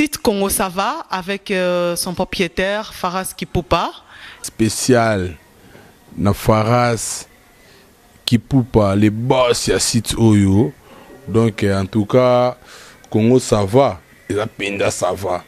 site Congo Sava avec son propriétaire Faras Kipupa. Spécial na Faras Kipupa, les boss ya site Oyo. Donc en tout cas, Congo Sava, et la Penda Sava.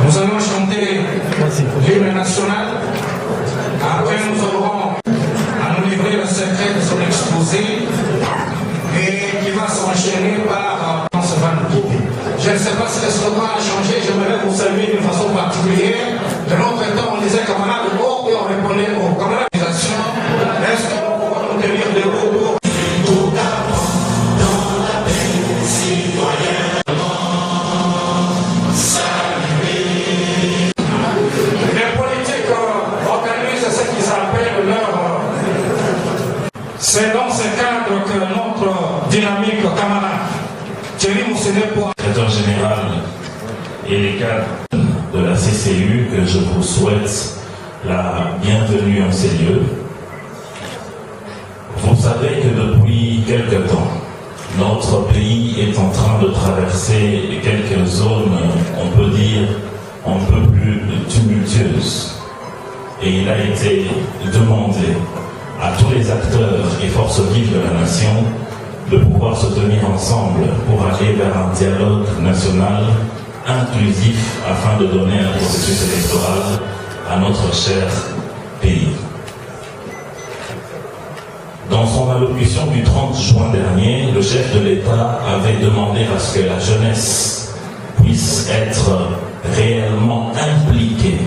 Nous allons chanter l'hymne national. Après, nous aurons à nous livrer le secret de son exposé et qui va s'enchaîner par ce van. Je ne sais pas si le slogan a changé. J'aimerais vous saluer d'une façon particulière. De notre temps, on disait camarades au et on répondait aux camarades. Est-ce que nous pouvons nous tenir debout pour c'est dans ce cadre que notre dynamique camarade Thierry Moussenet pour directeur général et les cadres de la CCU que je vous souhaite la bienvenue en ces lieux. Vous savez que depuis quelque temps, notre pays est en train de traverser quelques zones, on peut dire, un peu plus tumultueuses. Et il a été demandé à tous les acteurs et forces vives de la nation de pouvoir se tenir ensemble pour aller vers un dialogue national inclusif afin de donner un processus électoral à notre cher pays. Dans son allocution du 30 juin dernier, le chef de l'État avait demandé à ce que la jeunesse puisse être réellement impliquée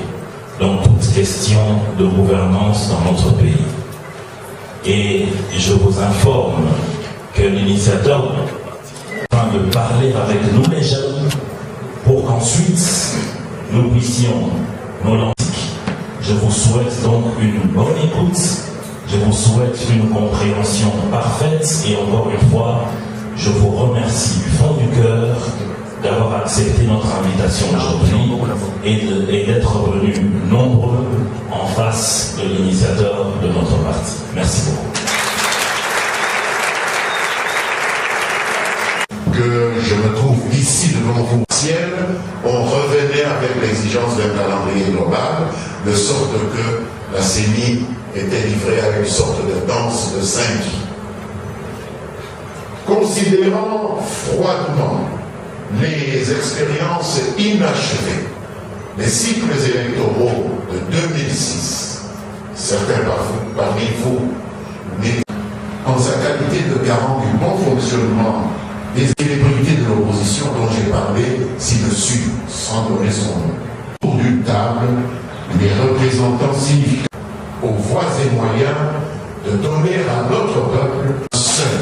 dans toute question de gouvernance dans notre pays. Et je vous informe que l'initiateur est en train de parler avec nous les jeunes pour qu'ensuite nous puissions nous lancer. Je vous souhaite donc une bonne écoute, je vous souhaite une compréhension parfaite et encore une fois, je vous remercie du fond du cœur d'avoir accepté notre invitation aujourd'hui et d'être venus nombreux en face de l'initiateur de notre parti. Merci beaucoup. Que je me trouve ici devant vous. On revenait avec l'exigence d'un calendrier global, de sorte que la CENI était livrée à une sorte de danse de 5. Considérant froidement les expériences inachevées, les cycles électoraux de 2006, certains parmi mais en sa qualité de garant du bon fonctionnement des célébrités de l'opposition dont j'ai parlé ci-dessus, sans donner son nom. Autour d'une table, les représentants significatifs aux voies et moyens de donner à notre peuple un seul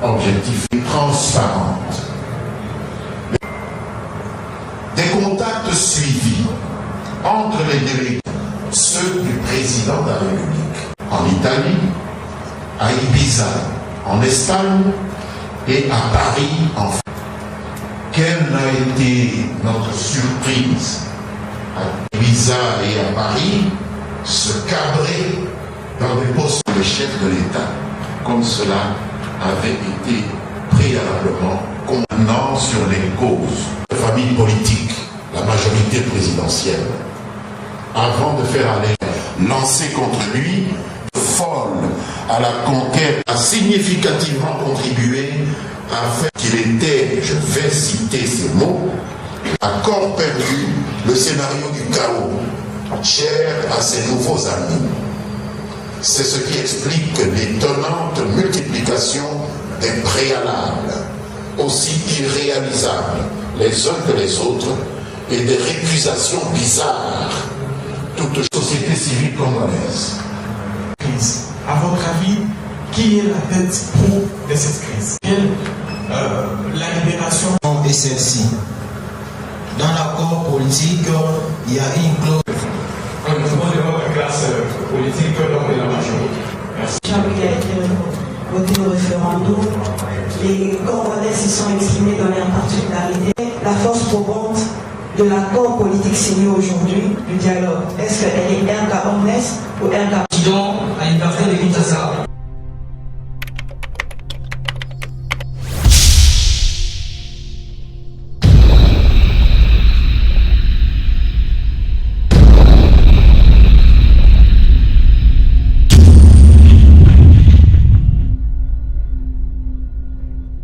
objectif transparent. Des contacts suivis entre les délégués, ceux du président de la République, en Italie, à Ibiza, en Espagne et à Paris, en France. Quelle a été notre surprise à Ibiza et à Paris, se cabrer dans des postes de chef de l'État, comme cela avait été préalablement condamnant sur les causes de la famille politique, la majorité présidentielle, avant de faire aller lancer contre lui folle à la conquête, a significativement contribué à faire qu'il était, je vais citer ces mots, à corps perdu le scénario du chaos, cher à ses nouveaux amis. C'est ce qui explique l'étonnante multiplication des préalables, aussi irréalisables les uns que les autres, et des récusations bizarres, toute société civile congolaise. À votre avis, qui est la tête pro de cette crise? La libération est celle-ci. Dans l'accord politique, il y a une clause. Nous devons de votre classe politique donc de la majorité. Merci. Qui a été voté au référendum, les Congolais se sont exprimés dans leur particularité. La force probante de l'accord politique signé aujourd'hui, du dialogue, est-ce qu'elle est un cas omnes ou un cas... À une partie de